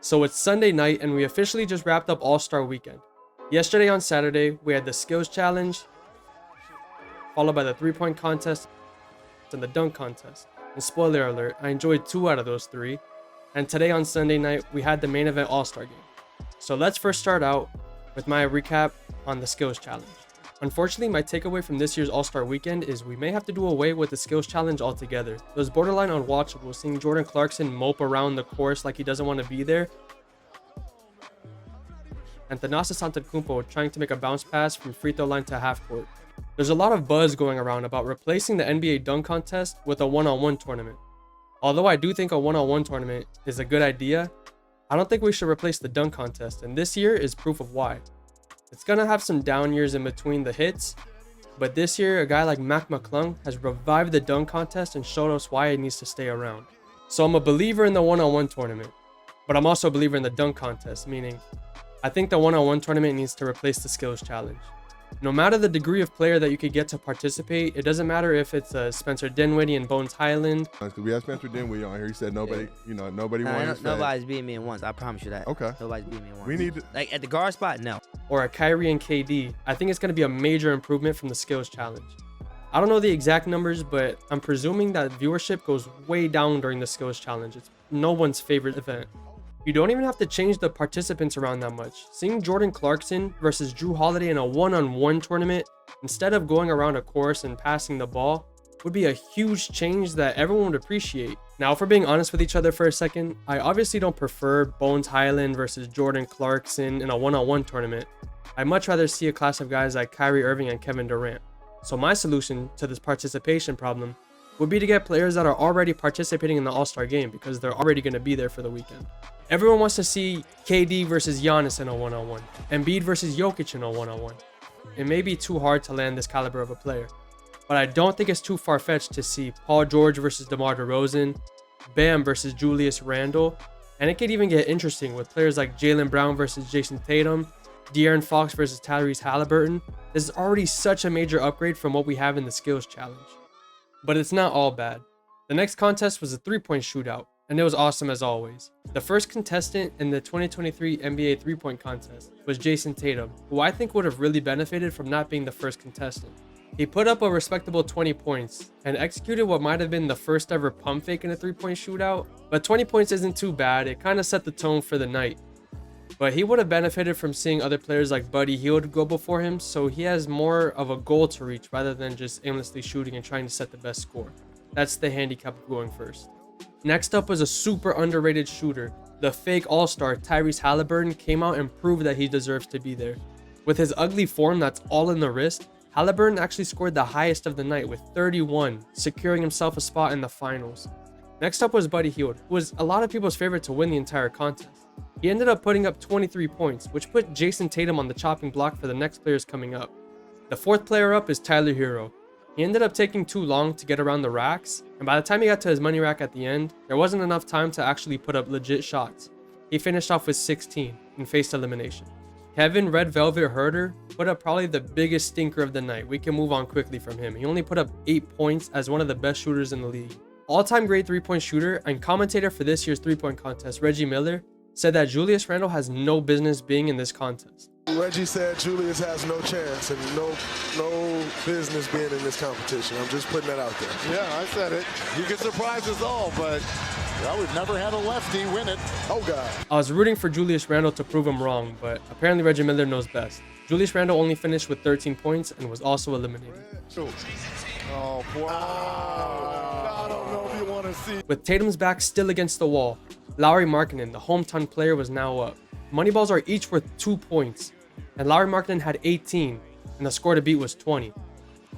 So it's Sunday night and we officially just wrapped up All-Star Weekend. Yesterday on Saturday, we had the Skills Challenge, followed by the 3-point contest and the dunk contest. And spoiler alert, I enjoyed 2 out of those 3. And today on Sunday night, we had the main event All-Star game. So let's first start out with my recap on the Skills Challenge. Unfortunately, my takeaway from this year's All-Star Weekend is we may have to do away with the Skills Challenge altogether. It was borderline unwatchable, seeing Jordan Clarkson mope around the course like he doesn't want to be there, and Thanasis Antetokounmpo trying to make a bounce pass from free throw line to half court. There's a lot of buzz going around about replacing the NBA dunk contest with a one-on-one tournament. Although I do think a one-on-one tournament is a good idea, I don't think we should replace the dunk contest, and this year is proof of why. It's gonna have some down years in between the hits, but this year a guy like Mac McClung has revived the dunk contest and showed us why it needs to stay around. So I'm a believer in the one-on-one tournament, but I'm also a believer in the dunk contest, meaning I think the one-on-one tournament needs to replace the Skills Challenge. No matter the degree of player that you could get to participate, it doesn't matter if it's Spencer Dinwiddie and Bones Highland. We had Spencer Dinwiddie on here. He said nobody, nobody wanted. Nobody's beating me in once. I promise you that. Okay. Nobody's beating me in once. We need to, like at the guard spot, no. Or a Kyrie and KD. I think it's going to be a major improvement from the Skills Challenge. I don't know the exact numbers, but I'm presuming that viewership goes way down during the Skills Challenge. It's no one's favorite event. You don't even have to change the participants around that much. Seeing Jordan Clarkson versus Drew Holiday in a one-on-one tournament, instead of going around a course and passing the ball, would be a huge change that everyone would appreciate. Now, if we're being honest with each other for a second, I obviously don't prefer Bones Highland versus Jordan Clarkson in a one-on-one tournament. I'd much rather see a class of guys like Kyrie Irving and Kevin Durant. So my solution to this participation problem would be to get players that are already participating in the All-Star game because they're already going to be there for the weekend. Everyone wants to see KD versus Giannis in a one-on-one, Embiid versus Jokic in a one-on-one. It may be too hard to land this caliber of a player, but I don't think it's too far-fetched to see Paul George versus DeMar DeRozan, Bam versus Julius Randle, and it could even get interesting with players like Jaylen Brown versus Jason Tatum, De'Aaron Fox versus Tyrese Halliburton. This is already such a major upgrade from what we have in the Skills Challenge. But it's not all bad. The next contest was a 3-point shootout, and it was awesome as always. The first contestant in the 2023 NBA 3-point contest was Jason Tatum, who I think would have really benefited from not being the first contestant. He put up a respectable 20 points and executed what might have been the first ever pump fake in a 3-point shootout, but 20 points isn't too bad. It kind of set the tone for the night. But he would have benefited from seeing other players like Buddy Hield go before him, so he has more of a goal to reach rather than just aimlessly shooting and trying to set the best score. That's the handicap of going first. Next up was a super underrated shooter. The fake all-star Tyrese Halliburton came out and proved that he deserves to be there. With his ugly form that's all in the wrist, Halliburton actually scored the highest of the night with 31, securing himself a spot in the finals. Next up was Buddy Hield, who was a lot of people's favorite to win the entire contest. He ended up putting up 23 points, which put Jason Tatum on the chopping block for the next players coming up. The fourth player up is Tyler Hero. He ended up taking too long to get around the racks, and by the time he got to his money rack at the end, there wasn't enough time to actually put up legit shots. He finished off with 16 and faced elimination. Kevin Red Velvet Herter put up probably the biggest stinker of the night. We can move on quickly from him. He only put up 8 points as one of the best shooters in the league. All-time great 3-point shooter and commentator for this year's 3-point contest, Reggie Miller, said that Julius Randle has no business being in this contest. Reggie said Julius has no chance and no business being in this competition. I'm just putting that out there. Yeah, I said it. You can surprise us all, but well, we've never had a lefty win it. Oh, God. I was rooting for Julius Randle to prove him wrong, but apparently Reggie Miller knows best. Julius Randle only finished with 13 points and was also eliminated. Oh, boy. I don't know if you want to see. With Tatum's back still against the wall, Lauri Markkanen, the hometown player, was now up. Moneyballs are each worth 2 points, and Lauri Markkanen had 18, and the score to beat was 20.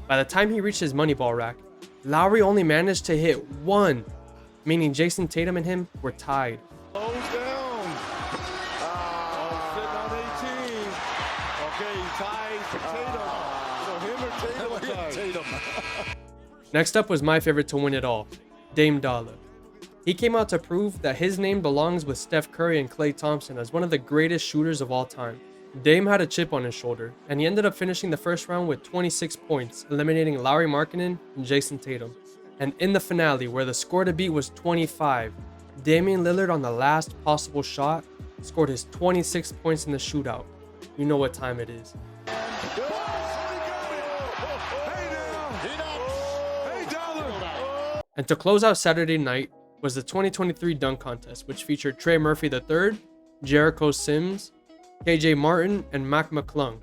By the time he reached his Moneyball rack, Lauri only managed to hit 1, meaning Jason Tatum and him were tied. Close down. Sitting on 18. Okay, he ties Tatum. So him or Tatum? Tatum. Next up was my favorite to win it all, Dame Dollar. He came out to prove that his name belongs with Steph Curry and Klay Thompson as one of the greatest shooters of all time. Dame had a chip on his shoulder, and he ended up finishing the first round with 26 points, eliminating Lauri Markkanen and Jason Tatum. And in the finale, where the score to beat was 25, Damian Lillard on the last possible shot scored his 26 points in the shootout. You know what time it is. And to close out Saturday night was the 2023 dunk contest, which featured Trey Murphy III, Jericho Sims, KJ Martin, and Mac McClung.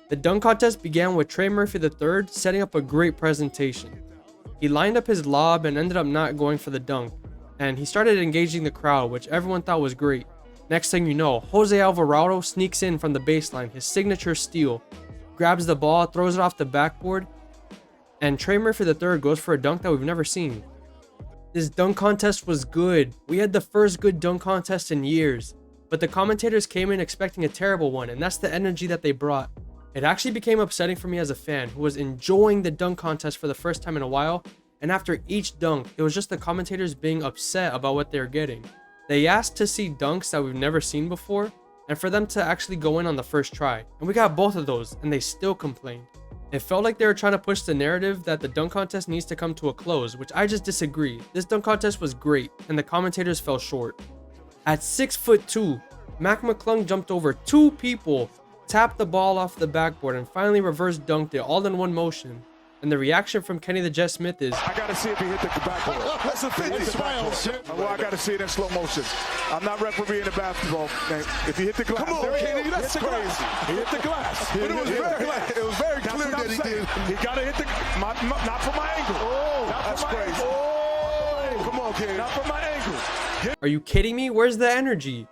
The dunk contest began with Trey Murphy III setting up a great presentation. He lined up his lob and ended up not going for the dunk, and he started engaging the crowd, which everyone thought was great. Next thing you know, Jose Alvarado sneaks in from the baseline, his signature steal, grabs the ball, throws it off the backboard, and Trey Murphy III goes for a dunk that we've never seen. This dunk contest was good. We had the first good dunk contest in years, but the commentators came in expecting a terrible one, and that's the energy that they brought. It actually became upsetting for me as a fan who was enjoying the dunk contest for the first time in a while, and after each dunk, it was just the commentators being upset about what they were getting. They asked to see dunks that we've never seen before, and for them to actually go in on the first try, and we got both of those, and they still complained. It felt like they were trying to push the narrative that the dunk contest needs to come to a close, which I just disagree. This dunk contest was great, and the commentators fell short. At 6'2", Mac McClung jumped over 2 people, tapped the ball off the backboard, and finally reverse dunked it all in one motion. And the reaction from Kenny the Jet Smith is, I gotta see if he hit the backboard. That's a 50 smile. Well, I gotta see it in slow motion. I'm not refereeing the basketball, man. If he hit the glass, come on, Kenny, that's crazy. He hit the glass. But it was very clear that he did. He gotta hit the, not from my ankle. Oh, that's crazy. Oh, come on, Kenny. Not from my ankle. are you kidding me? Where's the energy?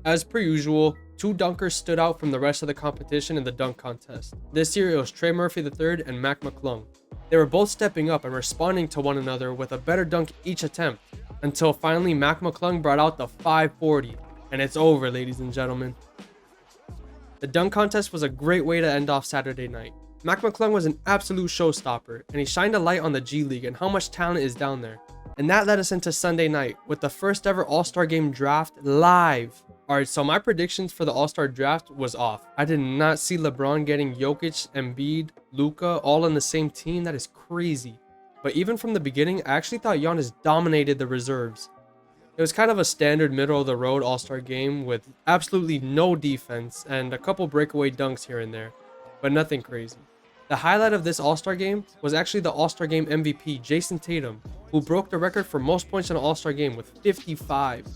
As per usual, 2 dunkers stood out from the rest of the competition in the dunk contest. This year it was Trey Murphy III and Mac McClung. They were both stepping up and responding to one another with a better dunk each attempt, until finally Mac McClung brought out the 540, and it's over, ladies and gentlemen. The dunk contest was a great way to end off Saturday night. Mac McClung was an absolute showstopper, and he shined a light on the G League and how much talent is down there. And that led us into Sunday night with the first ever All-Star Game draft live. Alright, so my predictions for the All-Star draft was off. I did not see LeBron getting Jokic, Embiid, Luka all on the same team. That is crazy. But even from the beginning, I actually thought Giannis dominated the reserves. It was kind of a standard middle-of-the-road All-Star game with absolutely no defense and a couple breakaway dunks here and there, but nothing crazy. The highlight of this All-Star game was actually the All-Star game MVP, Jason Tatum, who broke the record for most points in an All-Star game with 55.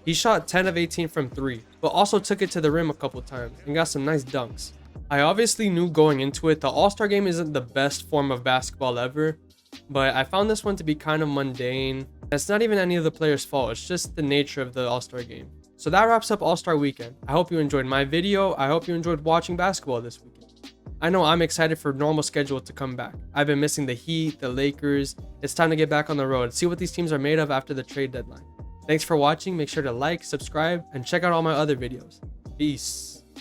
He shot 10 of 18 from 3, but also took it to the rim a couple times and got some nice dunks. I obviously knew going into it the All-Star game isn't the best form of basketball ever, but I found this one to be kind of mundane. It's not even any of the players' fault, it's just the nature of the All-Star game. So that wraps up All-Star Weekend. I hope you enjoyed my video. I hope you enjoyed watching basketball this weekend. I know I'm excited for normal schedule to come back. I've been missing the Heat, the Lakers. It's time to get back on the road, see what these teams are made of after the trade deadline. Thanks for watching. Make sure to like, subscribe, and check out all my other videos. Peace.